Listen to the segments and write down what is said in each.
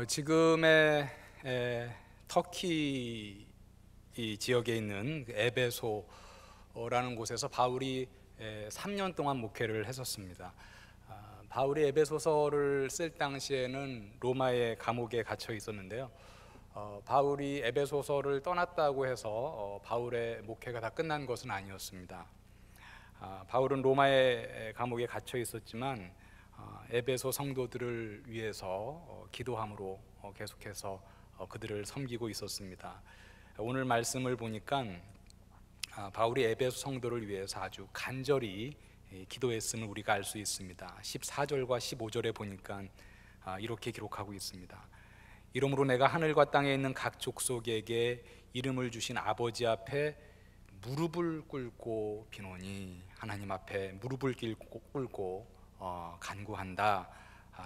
지금의 터키 이 지역에 있는 에베소라는 곳에서 바울이 3년 동안 목회를 했었습니다. 바울이 에베소서를 쓸 당시에는 로마의 감옥에 갇혀 있었는데요. 바울이 에베소서를 떠났다고 해서 바울의 목회가 다 끝난 것은 아니었습니다. 바울은 로마의 감옥에 갇혀 있었지만 에베소 성도들을 위해서 기도함으로 계속해서 그들을 섬기고 있었습니다. 오늘 말씀을 보니까 바울이 에베소 성도를 위해서 아주 간절히 기도했음을 우리가 알 수 있습니다. 14절과 15절에 보니까 이렇게 기록하고 있습니다. 이러므로 내가 하늘과 땅에 있는 각 족속에게 이름을 주신 아버지 앞에 무릎을 꿇고 비노니, 하나님 앞에 무릎을 꿇고 간구한다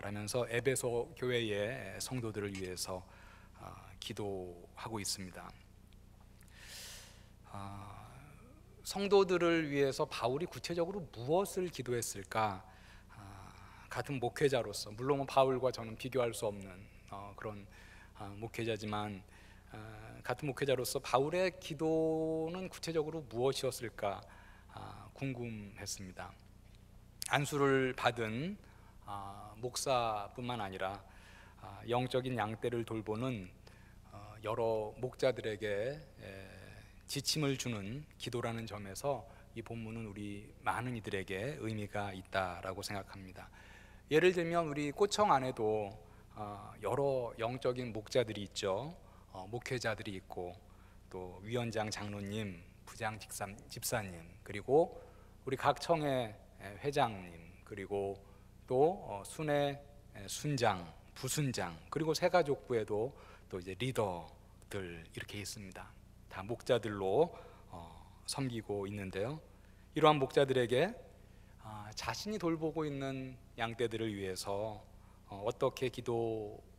라면서 에베소 교회의 성도들을 위해서 기도하고 있습니다. 성도들을 위해서 바울이 구체적으로 무엇을 기도했을까? 같은 목회자로서, 물론 바울과 저는 비교할 수 없는 그런 목회자지만 같은 목회자로서 바울의 기도는 구체적으로 무엇이었을까 궁금했습니다. 안수를 받은 목사뿐만 아니라 영적인 양떼를 돌보는 여러 목자들에게 지침을 주는 기도라는 점에서 이 본문은 우리 많은 이들에게 의미가 있다라고 생각합니다. 예를 들면 우리 꼬청 안에도 여러 영적인 목자들이 있죠. 목회자들이 있고 또 위원장 장로님, 부장 집사님, 그리고 우리 각 청의 회장님, 그리고 또 순회 순장, 부순장, 그리고 새가족부에도 또 이제 리더들 이렇게 있습니다. 다 목자들로 섬기고 있는데요. 이러한 목자들에게 자신이 돌보고 있는 양떼들을 위해서 어떻게 기도할까?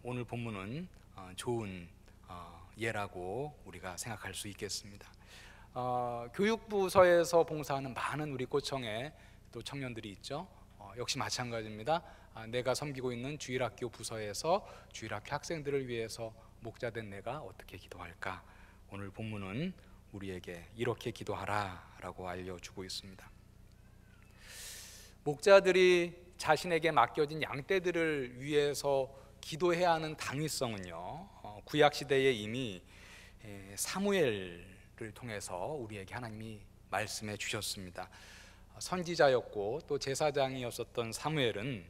오늘 본문은 좋은 예라고 우리가 생각할 수 있겠습니다. 교육부서에서 봉사하는 많은 우리 꼬청의 또 청년들이 있죠. 역시 마찬가지입니다. 내가 섬기고 있는 주일학교 부서에서 주일학교 학생들을 위해서 목자된 내가 어떻게 기도할까? 오늘 본문은 우리에게 이렇게 기도하라 라고 알려주고 있습니다. 목자들이 자신에게 맡겨진 양떼들을 위해서 기도해야 하는 당위성은요, 구약시대에 이미 사무엘을 통해서 우리에게 하나님이 말씀해 주셨습니다. 선지자였고 또 제사장이었었던 사무엘은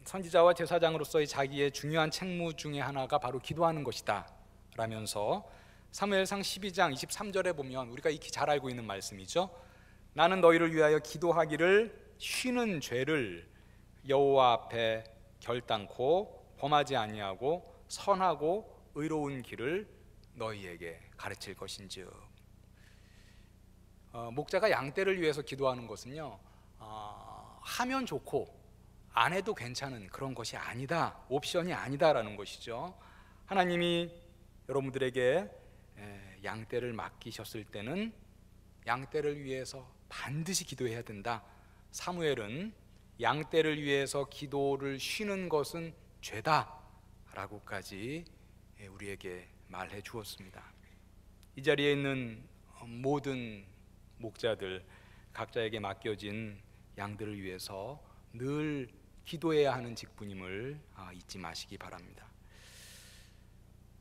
선지자와 제사장으로서의 자기의 중요한 책무 중에 하나가 바로 기도하는 것이다 라면서 사무엘상 12장 23절에 보면 우리가 익히 잘 알고 있는 말씀이죠. 나는 너희를 위하여 기도하기를 쉬는 죄를 여호와 앞에 결단코 범하지 아니하고 선하고 의로운 길을 너희에게 가르칠 것인즉. 목자가 양떼를 위해서 기도하는 것은요, 하면 좋고 안 해도 괜찮은 그런 것이 아니다, 옵션이 아니다라는 것이죠. 하나님이 여러분들에게 양떼를 맡기셨을 때는 양떼를 위해서 반드시 기도해야 된다. 사무엘은 양떼를 위해서 기도를 쉬는 것은 죄다 라고까지 우리에게 말해 주었습니다. 이 자리에 있는 모든 목자들, 각자에게 맡겨진 양들을 위해서 늘 기도해야 하는 직분임을 잊지 마시기 바랍니다.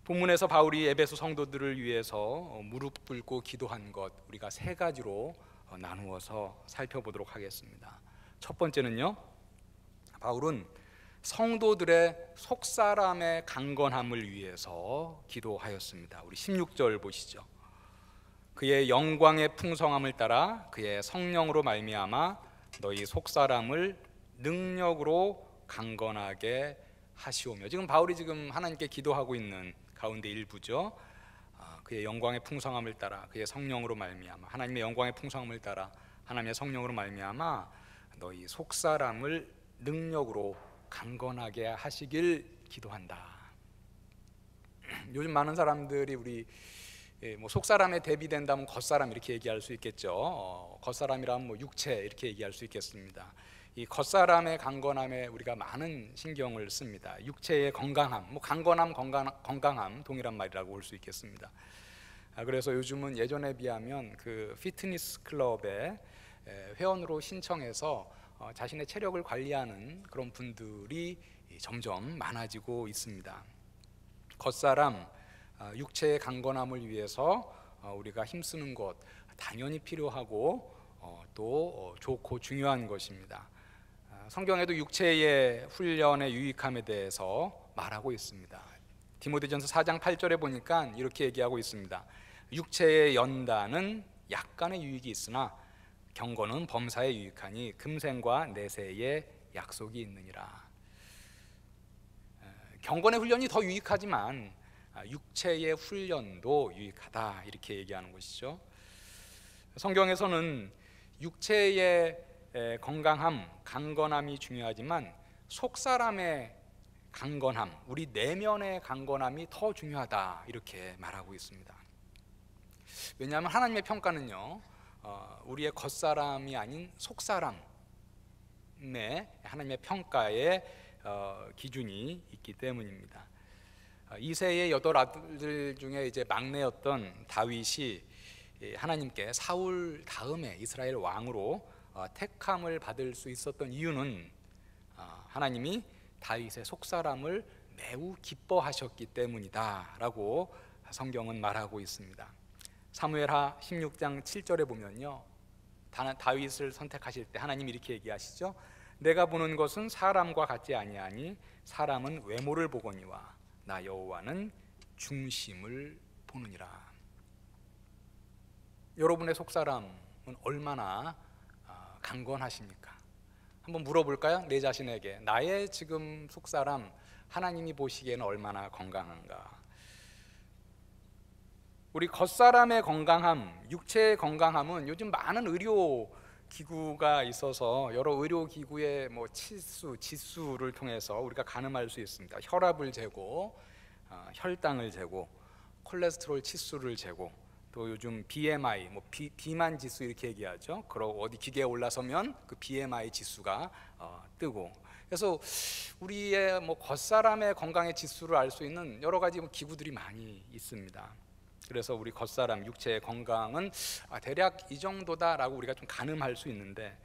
본문에서 바울이 에베소 성도들을 위해서 무릎 꿇고 기도한 것, 우리가 세 가지로 나누어서 살펴보도록 하겠습니다. 첫 번째는요, 바울은 성도들의 속사람의 강건함을 위해서 기도하였습니다. 우리 16절 보시죠. 그의 영광의 풍성함을 따라 그의 성령으로 말미암아 너희 속사람을 능력으로 강건하게 하시오며. 지금 바울이 지금 하나님께 기도하고 있는 가운데 일부죠. 그의 영광의 풍성함을 따라 그의 성령으로 말미암아, 하나님의 영광의 풍성함을 따라 하나님의 성령으로 말미암아 너희 속사람을 능력으로 강건하게 하시길 기도한다. 요즘 많은 사람들이 우리 속사람에 대비된다면 겉사람 이렇게 얘기할 수 있겠죠. 겉사람이라면 육체 이렇게 얘기할 수 있겠습니다. 이 겉사람의 강건함에 우리가 많은 신경을 씁니다. 육체의 건강함, 뭐 강건함, 건강함 동일한 말이라고 볼 수 있겠습니다. 그래서 요즘은 예전에 비하면 그 피트니스 클럽에 회원으로 신청해서 자신의 체력을 관리하는 그런 분들이 점점 많아지고 있습니다. 겉사람, 육체의 강건함을 위해서 우리가 힘쓰는 것 당연히 필요하고 또 좋고 중요한 것입니다. 성경에도 육체의 훈련의 유익함에 대해서 말하고 있습니다. 디모데전서 4장 8절에 보니까 이렇게 얘기하고 있습니다. 육체의 연단은 약간의 유익이 있으나 경건은 범사에 유익하니 금생과 내세의 약속이 있느니라. 경건의 훈련이 더 유익하지만 육체의 훈련도 유익하다, 이렇게 얘기하는 것이죠. 성경에서는 육체의 건강함, 강건함이 중요하지만 속사람의 강건함, 우리 내면의 강건함이 더 중요하다, 이렇게 말하고 있습니다. 왜냐하면 하나님의 평가는요, 우리의 겉사람이 아닌 속사람의 하나님의 평가의 기준이 있기 때문입니다. 이새의 8아들 중에 이제 막내였던 다윗이 하나님께 사울 다음에 이스라엘 왕으로 택함을 받을 수 있었던 이유는 하나님이 다윗의 속사람을 매우 기뻐하셨기 때문이다 라고 성경은 말하고 있습니다. 사무엘하 16장 7절에 보면요, 다윗을 선택하실 때 하나님이 이렇게 얘기하시죠. 내가 보는 것은 사람과 같지 아니하니 사람은 외모를 보거니와 나 여호와는 중심을 보느니라. 여러분의 속사람은 얼마나 강건하십니까? 한번 물어볼까요? 내 자신에게 나의 지금 속사람 하나님이 보시기에는 얼마나 건강한가? 우리 겉사람의 건강함, 육체의 건강함은 요즘 많은 의료 기구가 있어서 여러 의료 기구의 뭐 치수, 지수를 통해서 우리가 가늠할 수 있습니다. 혈압을 재고, 혈당을 재고, 콜레스테롤 치수를 재고, 또 요즘 BMI, 뭐 비만 지수 이렇게 얘기하죠. 그리고 어디 기계에 올라서면 그 BMI 지수가 뜨고. 그래서 우리의 뭐 겉사람의 건강의 지수를 알 수 있는 여러 가지 기구들이 많이 있습니다. 그래서 우리 겉사람, 육체의 건강은 대략 이 정도다라고 우리가 좀 가늠할 수 있는데,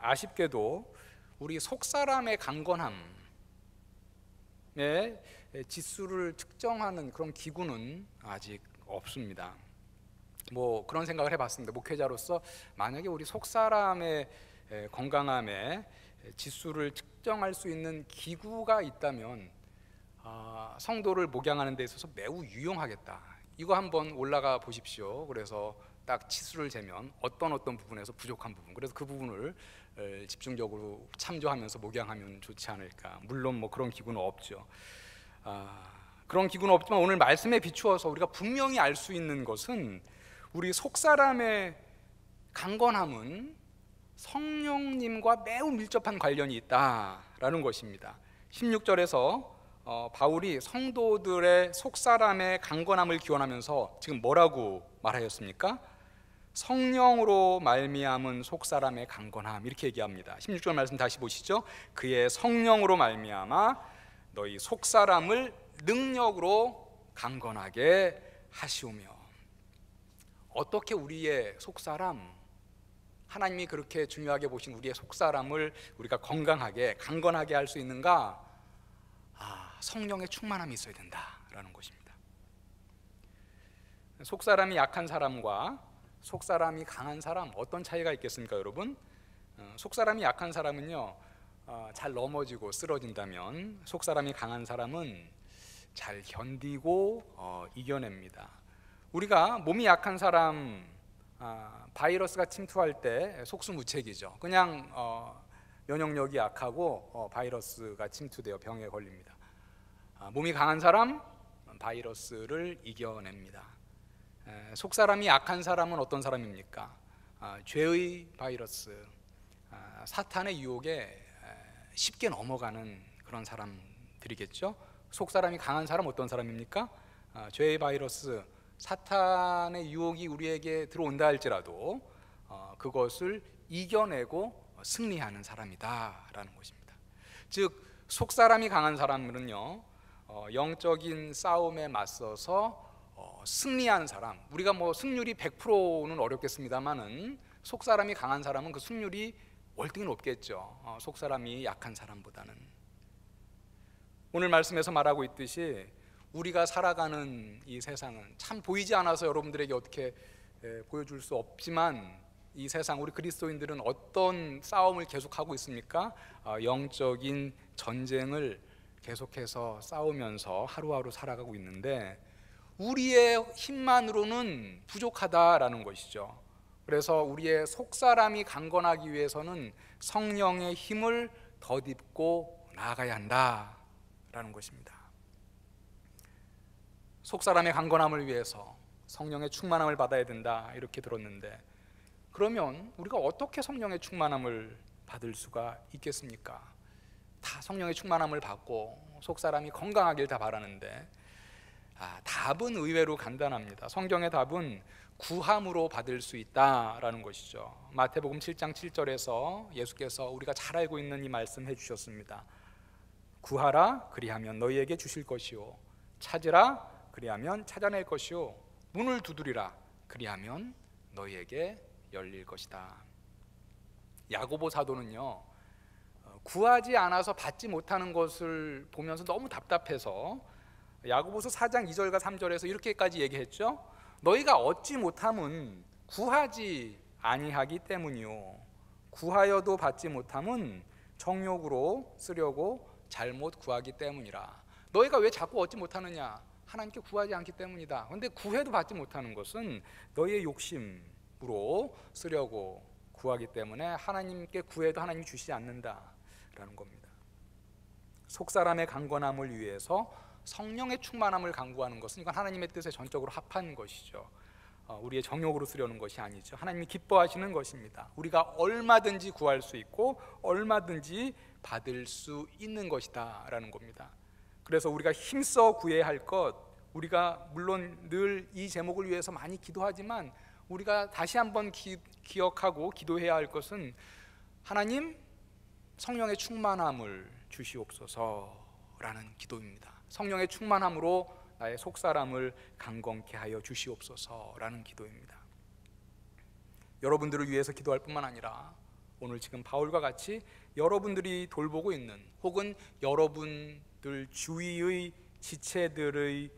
아쉽게도 우리 속사람의 강건함의 지수를 측정하는 그런 기구는 아직 없습니다. 뭐 그런 생각을 해봤습니다. 목회자로서 만약에 우리 속사람의 건강함의 지수를 측정할 수 있는 기구가 있다면 성도를 목양하는 데 있어서 매우 유용하겠다. 이거 한번 올라가 보십시오. 그래서 딱 치수를 재면 어떤 부분에서 부족한 부분, 그래서 그 부분을 집중적으로 참조하면서 목양하면 좋지 않을까. 물론 뭐 그런 기구는 없죠. 그런 기구는 없지만 오늘 말씀에 비추어서 우리가 분명히 알 수 있는 것은 우리 속사람의 강건함은 성령님과 매우 밀접한 관련이 있다라는 것입니다. 16절에서 바울이 성도들의 속사람의 강건함을 기원하면서 지금 뭐라고 말하였습니까? 성령으로 말미암은 속사람의 강건함, 이렇게 얘기합니다. 16절 말씀 다시 보시죠. 그의 성령으로 말미암아 너희 속사람을 능력으로 강건하게 하시오며. 어떻게 우리의 속사람, 하나님이 그렇게 중요하게 보신 우리의 속사람을 우리가 건강하게 강건하게 할 수 있는가? 성령의 충만함이 있어야 된다라는 것입니다. 속사람이 약한 사람과 속사람이 강한 사람, 어떤 차이가 있겠습니까, 여러분? 속사람이 약한 사람은요, 잘 넘어지고 쓰러진다면, 속사람이 강한 사람은 잘 견디고 이겨냅니다. 우리가 몸이 약한 사람, 바이러스가 침투할 때 속수무책이죠. 그냥 면역력이 약하고 바이러스가 침투되어 병에 걸립니다. 몸이 강한 사람, 바이러스를 이겨냅니다. 속사람이 약한 사람은 어떤 사람입니까? 죄의 바이러스, 사탄의 유혹에 쉽게 넘어가는 그런 사람들이겠죠. 속사람이 강한 사람 어떤 사람입니까? 죄의 바이러스, 사탄의 유혹이 우리에게 들어온다 할지라도 그것을 이겨내고 승리하는 사람이다라는 것입니다. 즉 속사람이 강한 사람은요, 영적인 싸움에 맞서서 승리하는 사람. 우리가 뭐 승률이 100%는 어렵겠습니다만은 속사람이 강한 사람은 그 승률이 월등히 높겠죠. 속사람이 약한 사람보다는. 오늘 말씀에서 말하고 있듯이 우리가 살아가는 이 세상은 참 보이지 않아서 여러분들에게 어떻게 보여줄 수 없지만, 이 세상 우리 그리스도인들은 어떤 싸움을 계속하고 있습니까? 영적인 전쟁을 계속해서 싸우면서 하루하루 살아가고 있는데 우리의 힘만으로는 부족하다라는 것이죠. 그래서 우리의 속사람이 강건하기 위해서는 성령의 힘을 덧입고 나아가야 한다라는 것입니다. 속사람의 강건함을 위해서 성령의 충만함을 받아야 된다 이렇게 들었는데, 그러면 우리가 어떻게 성령의 충만함을 받을 수가 있겠습니까? 다 성령의 충만함을 받고 속사람이 건강하길 다 바라는데 답은 의외로 간단합니다. 성경의 답은 구함으로 받을 수 있다라는 것이죠. 마태복음 7장 7절에서 예수께서 우리가 잘 알고 있는 이 말씀 해주셨습니다. 구하라 그리하면 너희에게 주실 것이요, 찾으라 그리하면 찾아낼 것이요, 문을 두드리라 그리하면 너희에게 열릴 것이다. 야고보 사도는요, 구하지 않아서 받지 못하는 것을 보면서 너무 답답해서 야고보서 4장 2절과 3절에서 이렇게까지 얘기했죠. 너희가 얻지 못함은 구하지 아니하기 때문이요, 구하여도 받지 못함은 정욕으로 쓰려고 잘못 구하기 때문이라. 너희가 왜 자꾸 얻지 못하느냐? 하나님께 구하지 않기 때문이다. 그런데 구해도 받지 못하는 것은 너희의 욕심으로 쓰려고 구하기 때문에 하나님께 구해도 하나님이 주시지 않는다라는 겁니다. 속사람의 강건함을 위해서 성령의 충만함을 강구하는 것은 이건 하나님의 뜻에 전적으로 합한 것이죠. 우리의 정욕으로 쓰려는 것이 아니죠. 하나님이 기뻐하시는 것입니다. 우리가 얼마든지 구할 수 있고 얼마든지 받을 수 있는 것이다 라는 겁니다. 그래서 우리가 힘써 구해야 할 것, 우리가 물론 늘 이 제목을 위해서 많이 기도하지만 우리가 다시 한번 기억하고 기도해야 할 것은 하나님 성령의 충만함을 주시옵소서라는 기도입니다. 성령의 충만함으로 나의 속사람을 강건케 하여 주시옵소서라는 기도입니다. 여러분들을 위해서 기도할 뿐만 아니라 오늘 지금 바울과 같이 여러분들이 돌보고 있는 혹은 여러분들 주위의 지체들의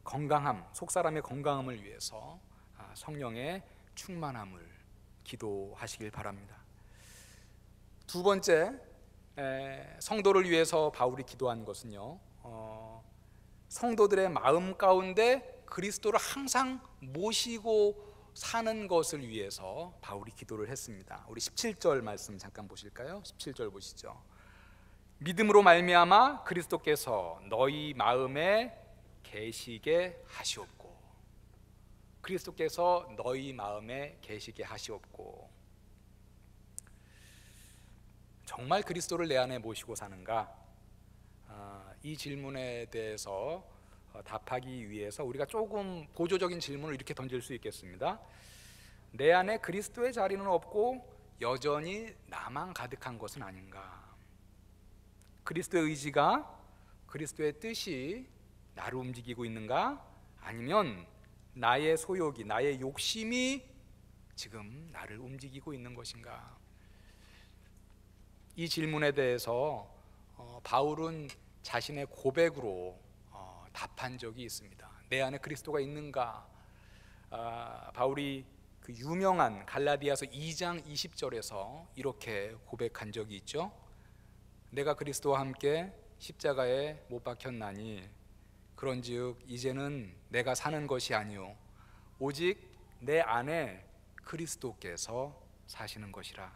건강함, 속사람의 건강함을 위해서 성령의 충만함을 기도하시길 바랍니다. 두 번째, 성도를 위해서 바울이 기도한 것은요, 성도들의 마음 가운데 그리스도를 항상 모시고 사는 것을 위해서 바울이 기도를 했습니다. 우리 17절 말씀 잠깐 보실까요? 17절 보시죠. 믿음으로 말미암아 그리스도께서 너희 마음에 계시게 하시옵고, 그리스도께서 너희 마음에 계시게 하시옵고. 정말 그리스도를 내 안에 모시고 사는가? 이 질문에 대해서 답하기 위해서 우리가 조금 보조적인 질문을 이렇게 던질 수 있겠습니다. 내 안에 그리스도의 자리는 없고 여전히 나만 가득한 것은 아닌가? 그리스도의 의지가, 그리스도의 뜻이 나를 움직이고 있는가? 아니면 나의 소욕이, 나의 욕심이 지금 나를 움직이고 있는 것인가? 이 질문에 대해서 바울은 자신의 고백으로 답한 적이 있습니다. 내 안에 그리스도가 있는가? 바울이 그 유명한 갈라디아서 2장 20절에서 이렇게 고백한 적이 있죠. 내가 그리스도와 함께 십자가에 못 박혔나니 그런즉 이제는 내가 사는 것이 아니요 오직 내 안에 그리스도께서 사시는 것이라.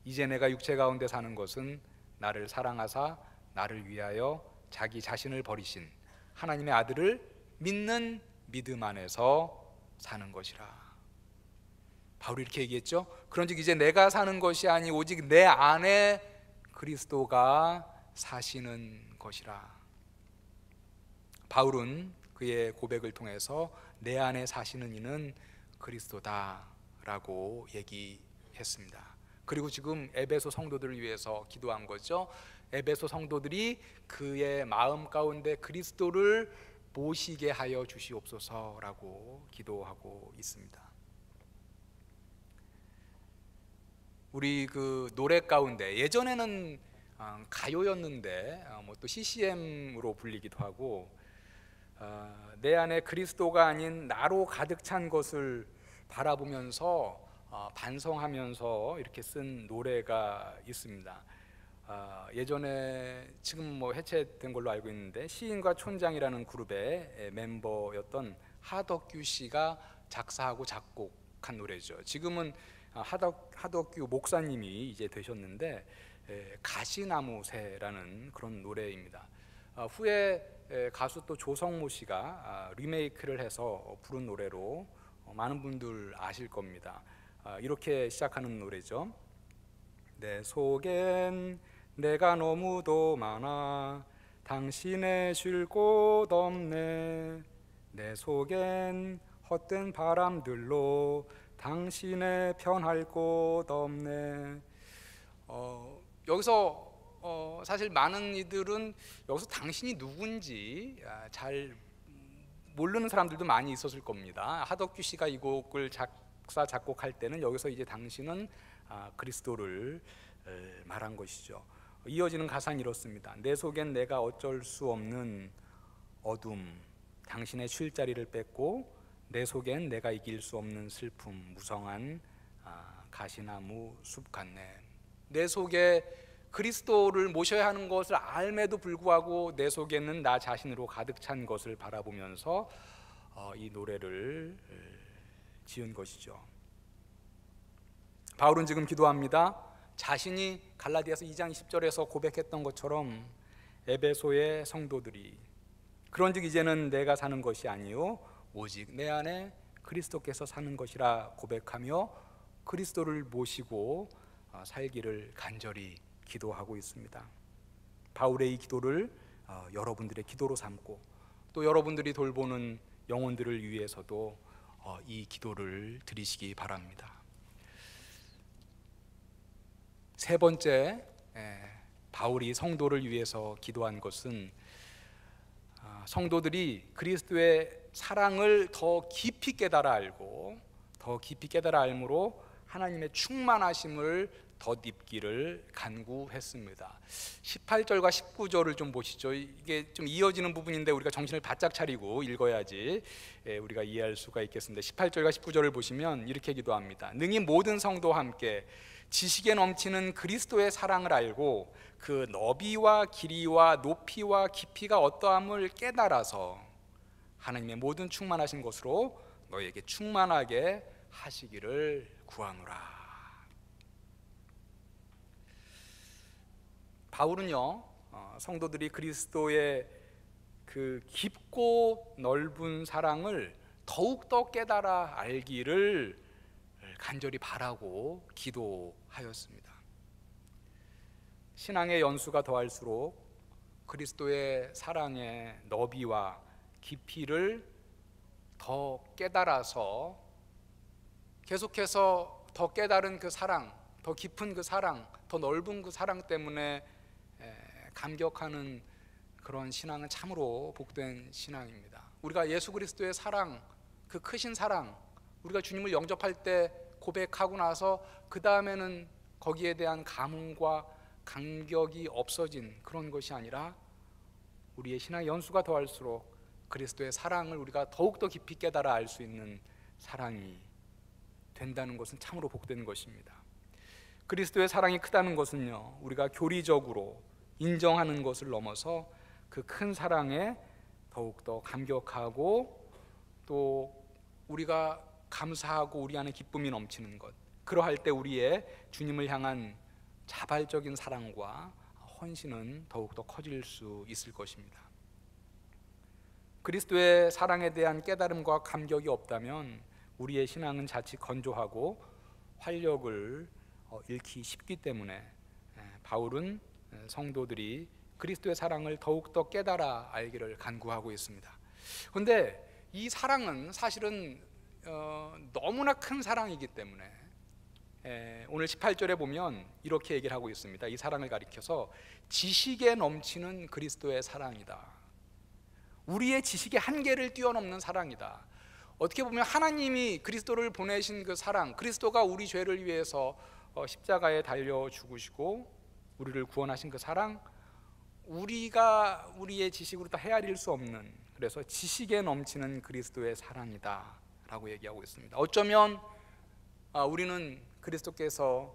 이제 내가 육체 가운데 사는 것은 나를 사랑하사 나를 위하여 자기 자신을 버리신 하나님의 아들을 믿는 믿음 안에서 사는 것이라. 바울이 이렇게 얘기했죠. 그런즉 이제 내가 사는 것이 아니 오직 내 안에 그리스도가 사시는 것이라. 바울은 그의 고백을 통해서 내 안에 사시는 이는 그리스도다라고 얘기했습니다. 그리고 지금 에베소 성도들을 위해서 기도한 거죠. 에베소 성도들이 그의 마음 가운데 그리스도를 모시게 하여 주시옵소서라고 기도하고 있습니다. 우리 그 노래 가운데 예전에는 가요였는데 또 CCM으로 불리기도 하고, 내 안에 그리스도가 아닌 나로 가득 찬 것을 바라보면서 반성하면서 이렇게 쓴 노래가 있습니다. 예전에 지금 해체된 걸로 알고 있는데 시인과 촌장이라는 그룹의 멤버였던 하덕규 씨가 작사하고 작곡한 노래죠. 지금은 하덕규 목사님이 이제 되셨는데 가시나무새라는 그런 노래입니다. 후에 가수 또 조성모 씨가 리메이크를 해서 부른 노래로 많은 분들 아실 겁니다. 이렇게 시작하는 노래죠. 내 속엔 내가 너무도 많아 당신의 쉴 곳 없네. 내 속엔 헛된 바람들로 당신의 편할 곳 없네. 여기서 사실 많은 이들은 여기서 당신이 누군지 잘 모르는 사람들도 많이 있었을 겁니다. 하덕규 씨가 이 곡을 작사 작곡할 때는 여기서 이제 당신은 그리스도를 말한 것이죠. 이어지는 가사는 이렇습니다. 내 속엔 내가 어쩔 수 없는 어둠, 당신의 쉴 자리를 뺏고 내 속엔 내가 이길 수 없는 슬픔, 무성한 가시나무 숲 같네. 내 속에 그리스도를 모셔야 하는 것을 알매도 불구하고 내 속에는 나 자신으로 가득 찬 것을 바라보면서 이 노래를 지은 것이죠. 바울은 지금 기도합니다. 자신이 갈라디아서 2장 20절에서 고백했던 것처럼 에베소의 성도들이 그런즉 이제는 내가 사는 것이 아니요 오직 내 안에 그리스도께서 사는 것이라 고백하며 그리스도를 모시고 살기를 간절히 기도하고 있습니다. 바울의 이 기도를 여러분들의 기도로 삼고 또 여러분들이 돌보는 영혼들을 위해서도 이 기도를 드리시기 바랍니다. 세 번째, 바울이 성도를 위해서 기도한 것은 성도들이 그리스도의 사랑을 더 깊이 깨달아 알고 더 깊이 깨달아 알므로 하나님의 충만하심을 덧입기를 간구했습니다. 18절과 19절을 좀 보시죠. 이게 좀 이어지는 부분인데 우리가 정신을 바짝 차리고 읽어야지 우리가 이해할 수가 있겠습니다. 18절과 19절을 보시면 이렇게 기도합니다. 능히 모든 성도와 함께 지식에 넘치는 그리스도의 사랑을 알고 그 너비와 길이와 높이와 깊이가 어떠함을 깨달아서 하나님의 모든 충만하신 것으로 너희에게 충만하게 하시기를 구하노라. 바울은요, 성도들이 그리스도의 그 깊고 넓은 사랑을 더욱더 깨달아 알기를 간절히 바라고 기도하였습니다. 신앙의 연수가 더할수록 그리스도의 사랑의 너비와 깊이를 더 깨달아서 계속해서 더 깨달은 그 사랑, 더 깊은 그 사랑, 더 넓은 그 사랑 때문에 감격하는 그런 신앙은 참으로 복된 신앙입니다. 우리가 예수 그리스도의 사랑, 그 크신 사랑, 우리가 주님을 영접할 때 고백하고 나서 그 다음에는 거기에 대한 감흥과 감격이 없어진 그런 것이 아니라 우리의 신앙 연수가 더할수록 그리스도의 사랑을 우리가 더욱더 깊이 깨달아 알 수 있는 사랑이 된다는 것은 참으로 복된 것입니다. 그리스도의 사랑이 크다는 것은요, 우리가 교리적으로 인정하는 것을 넘어서 그 큰 사랑에 더욱더 감격하고 또 우리가 감사하고 우리 안에 기쁨이 넘치는 것, 그러할 때 우리의 주님을 향한 자발적인 사랑과 헌신은 더욱더 커질 수 있을 것입니다. 그리스도의 사랑에 대한 깨달음과 감격이 없다면 우리의 신앙은 자칫 건조하고 활력을 잃기 쉽기 때문에 바울은 성도들이 그리스도의 사랑을 더욱더 깨달아 알기를 간구하고 있습니다. 그런데 이 사랑은 사실은 너무나 큰 사랑이기 때문에 오늘 18절에 보면 이렇게 얘기를 하고 있습니다. 이 사랑을 가리켜서 지식에 넘치는 그리스도의 사랑이다. 우리의 지식의 한계를 뛰어넘는 사랑이다. 어떻게 보면 하나님이 그리스도를 보내신 그 사랑, 그리스도가 우리 죄를 위해서 십자가에 달려 죽으시고 우리를 구원하신 그 사랑, 우리가 우리의 지식으로 다 헤아릴 수 없는, 그래서 지식에 넘치는 그리스도의 사랑이다 라고 얘기하고 있습니다. 어쩌면 우리는 그리스도께서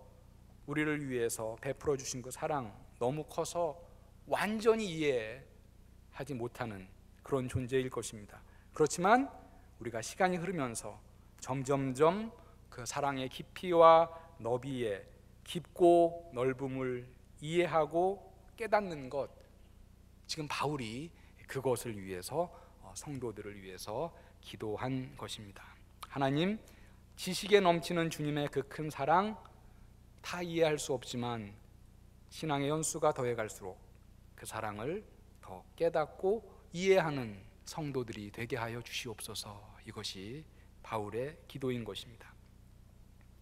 우리를 위해서 베풀어 주신 그 사랑 너무 커서 완전히 이해하지 못하는 그런 존재일 것입니다. 그렇지만 우리가 시간이 흐르면서 점점점 그 사랑의 깊이와 너비의 깊고 넓음을 이해하고 깨닫는 것, 지금 바울이 그것을 위해서 성도들을 위해서 기도한 것입니다. 하나님, 지식에 넘치는 주님의 그 큰 사랑 다 이해할 수 없지만 신앙의 연수가 더해갈수록 그 사랑을 더 깨닫고 이해하는 성도들이 되게 하여 주시옵소서. 이것이 바울의 기도인 것입니다.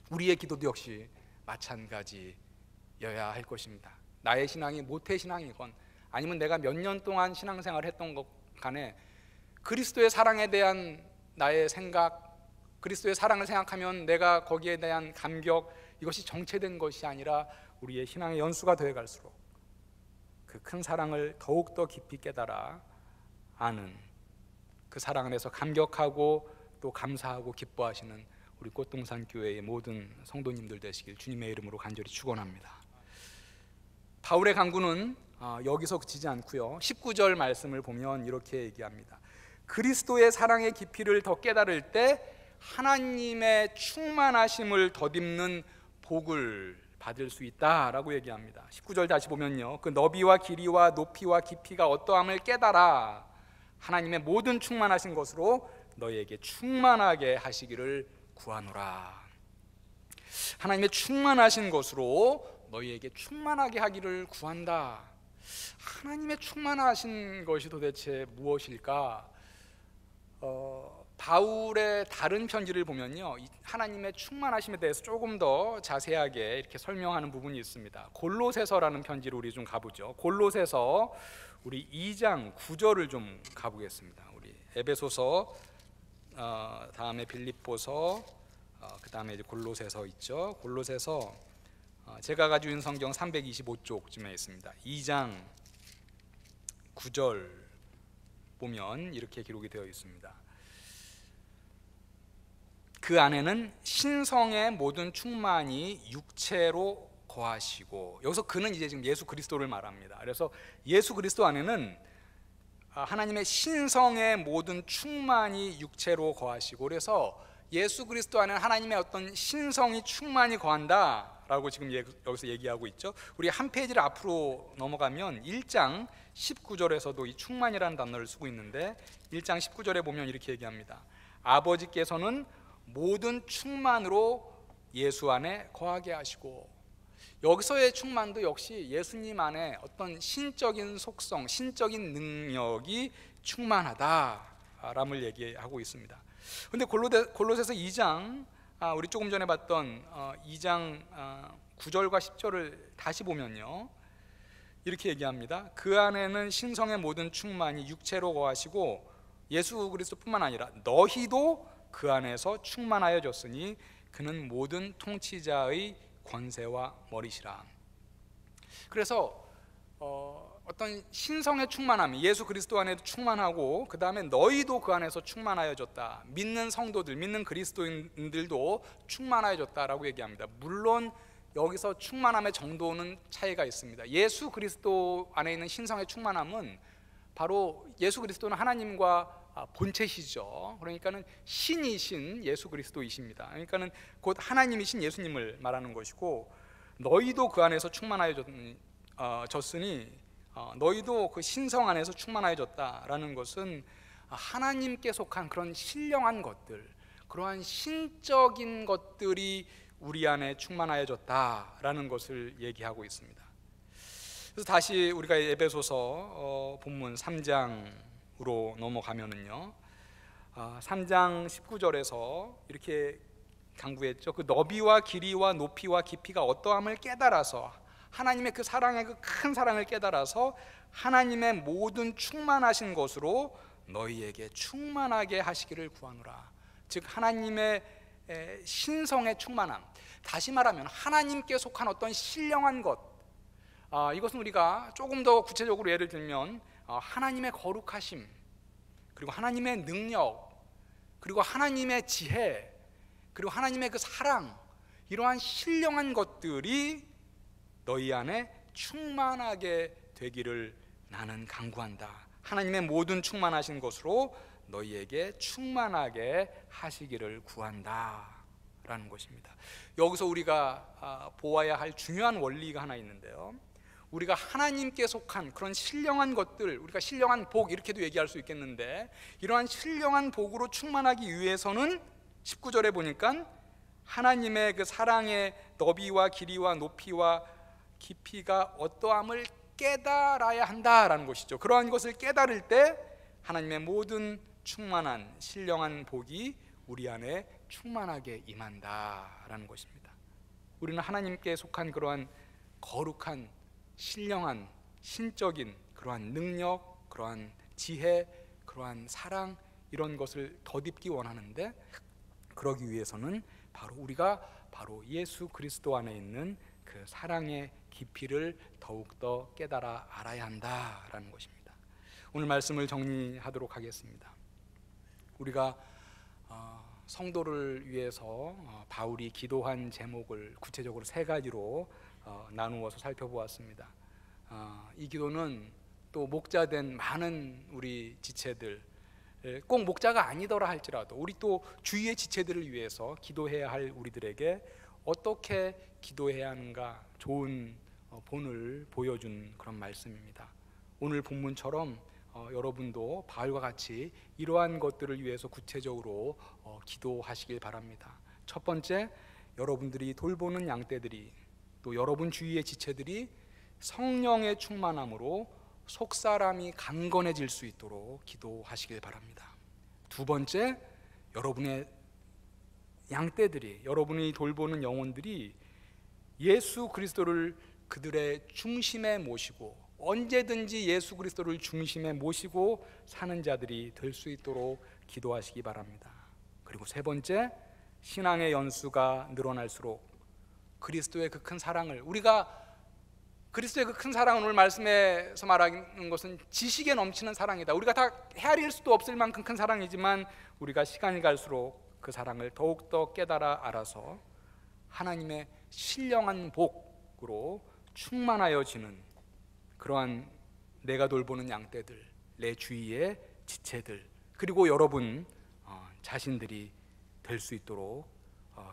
우리의 기도도 역시 마찬가지여야 할 것입니다. 나의 신앙이 모태신앙이건 아니면 내가 몇 년 동안 신앙생활을 했던 것 간에 그리스도의 사랑에 대한 나의 생각, 그리스도의 사랑을 생각하면 내가 거기에 대한 감격, 이것이 정체된 것이 아니라 우리의 신앙의 연수가 더해갈수록 그 큰 사랑을 더욱더 깊이 깨달아 아는, 그 사랑 안에서 감격하고 또 감사하고 기뻐하시는 우리 꽃동산 교회의 모든 성도님들 되시길 주님의 이름으로 간절히 축원합니다. 바울의 간구는 여기서 그치지 않고요, 19절 말씀을 보면 이렇게 얘기합니다. 그리스도의 사랑의 깊이를 더 깨달을 때 하나님의 충만하심을 덧입는 복을 받을 수 있다라고 얘기합니다. 19절 다시 보면요, 그 너비와 길이와 높이와 깊이가 어떠함을 깨달아 하나님의 모든 충만하신 것으로 너희에게 충만하게 하시기를 구하노라. 하나님의 충만하신 것으로 너희에게 충만하게 하기를 구한다. 하나님의 충만하신 것이 도대체 무엇일까? 바울의 다른 편지를 보면요, 하나님의 충만하심에 대해서 조금 더 자세하게 이렇게 설명하는 부분이 있습니다. 골로새서라는 편지를 우리 좀 가보죠. 골로새서 우리 2장 9절을 좀 가보겠습니다. 우리 에베소서, 다음에 빌립보서, 그 다음에 이제 골로새서 있죠. 골로새서 제가 가지고 있는 성경 325쪽쯤에 있습니다. 2장 9절 보면 이렇게 기록이 되어 있습니다. 그 안에는 신성의 모든 충만이 육체로 거하시고, 여기서 그는 이제 지금 예수 그리스도를 말합니다. 그래서 예수 그리스도 안에는 하나님의 신성의 모든 충만이 육체로 거하시고, 그래서 예수 그리스도 안에는 하나님의 어떤 신성이 충만히 거한다라고 지금 여기서 얘기하고 있죠. 우리 한 페이지를 앞으로 넘어가면 1장 19절에서도 이 충만이라는 단어를 쓰고 있는데, 1장 19절에 보면 이렇게 얘기합니다. 아버지께서는 모든 충만으로 예수 안에 거하게 하시고, 여기서의 충만도 역시 예수님 안에 어떤 신적인 속성, 신적인 능력이 충만하다람을 얘기하고 있습니다. 그런데 골로새서 2장, 우리 조금 전에 봤던 2장 9절과 10절을 다시 보면요, 이렇게 얘기합니다. 그 안에는 신성의 모든 충만이 육체로 거하시고 예수 그리스도뿐만 아니라 너희도 그 안에서 충만하여졌으니 그는 모든 통치자의 권세와 머리시라. 그래서 어떤 신성의 충만함이 예수 그리스도 안에도 충만하고, 그 다음에 너희도 그 안에서 충만하여졌다. 믿는 성도들, 믿는 그리스도인들도 충만하여졌다라고 얘기합니다. 물론 여기서 충만함의 정도는 차이가 있습니다. 예수 그리스도 안에 있는 신성의 충만함은 바로 예수 그리스도는 하나님과 본체시죠. 그러니까는 신이신 예수 그리스도이십니다. 그러니까는 곧 하나님이신 예수님을 말하는 것이고, 너희도 그 안에서 충만하여졌으니 너희도 그 신성 안에서 충만하여졌다라는 것은 하나님께 속한 그런 신령한 것들, 그러한 신적인 것들이 우리 안에 충만하여졌다라는 것을 얘기하고 있습니다. 그래서 다시 우리가 에베소서 본문 3장으로 넘어가면은요, 3장 19절에서 이렇게 강구했죠. 그 너비와 길이와 높이와 깊이가 어떠함을 깨달아서 하나님의 그 사랑의 그 큰 사랑을 깨달아서 하나님의 모든 충만하신 것으로 너희에게 충만하게 하시기를 구하노라. 즉 하나님의 신성의 충만함, 다시 말하면 하나님께 속한 어떤 신령한 것, 이것은 우리가 조금 더 구체적으로 예를 들면 하나님의 거룩하심, 그리고 하나님의 능력, 그리고 하나님의 지혜, 그리고 하나님의 그 사랑, 이러한 신령한 것들이 너희 안에 충만하게 되기를 나는 간구한다. 하나님의 모든 충만하신 것으로 너희에게 충만하게 하시기를 구한다 라는 것입니다. 여기서 우리가 보아야 할 중요한 원리가 하나 있는데요, 우리가 하나님께 속한 그런 신령한 것들, 우리가 신령한 복 이렇게도 얘기할 수 있겠는데, 이러한 신령한 복으로 충만하기 위해서는 19절에 보니까 하나님의 그 사랑의 너비와 길이와 높이와 깊이가 어떠함을 깨달아야 한다라는 것이죠. 그러한 것을 깨달을 때 하나님의 모든 충만한 신령한 복이 우리 안에 충만하게 임한다라는 것입니다. 우리는 하나님께 속한 그러한 거룩한 신령한 신적인 그러한 능력, 그러한 지혜, 그러한 사랑, 이런 것을 덧입기 원하는데, 그러기 위해서는 바로 우리가 바로 예수 그리스도 안에 있는 그 사랑의 깊이를 더욱더 깨달아 알아야 한다라는 것입니다. 오늘 말씀을 정리하도록 하겠습니다. 우리가 성도를 위해서 바울이 기도한 제목을 구체적으로 세 가지로 나누어서 살펴보았습니다. 이 기도는 또 목자된 많은 우리 지체들, 꼭 목자가 아니더라 할지라도 우리 또 주위의 지체들을 위해서 기도해야 할 우리들에게 어떻게 기도해야 하는가 좋은 본을 보여준 그런 말씀입니다. 오늘 본문처럼 여러분도 바울과 같이 이러한 것들을 위해서 구체적으로 기도하시길 바랍니다. 첫 번째, 여러분들이 돌보는 양떼들이, 또 여러분 주위의 지체들이 성령의 충만함으로 속사람이 강건해질 수 있도록 기도하시길 바랍니다. 두 번째, 여러분의 양떼들이, 여러분이 돌보는 영혼들이 예수 그리스도를 그들의 중심에 모시고 언제든지 예수 그리스도를 중심에 모시고 사는 자들이 될 수 있도록 기도하시기 바랍니다. 그리고 세 번째, 신앙의 연수가 늘어날수록 그리스도의 그 큰 사랑을, 우리가 그리스도의 그 큰 사랑은 오늘 말씀에서 말하는 것은 지식에 넘치는 사랑이다. 우리가 다 헤아릴 수도 없을 만큼 큰 사랑이지만 우리가 시간이 갈수록 그 사랑을 더욱더 깨달아 알아서 하나님의 신령한 복으로 충만하여지는 그러한 내가 돌보는 양떼들, 내 주위의 지체들, 그리고 여러분 자신들이 될 수 있도록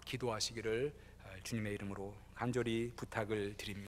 기도하시기를 주님의 이름으로 간절히 부탁을 드립니다.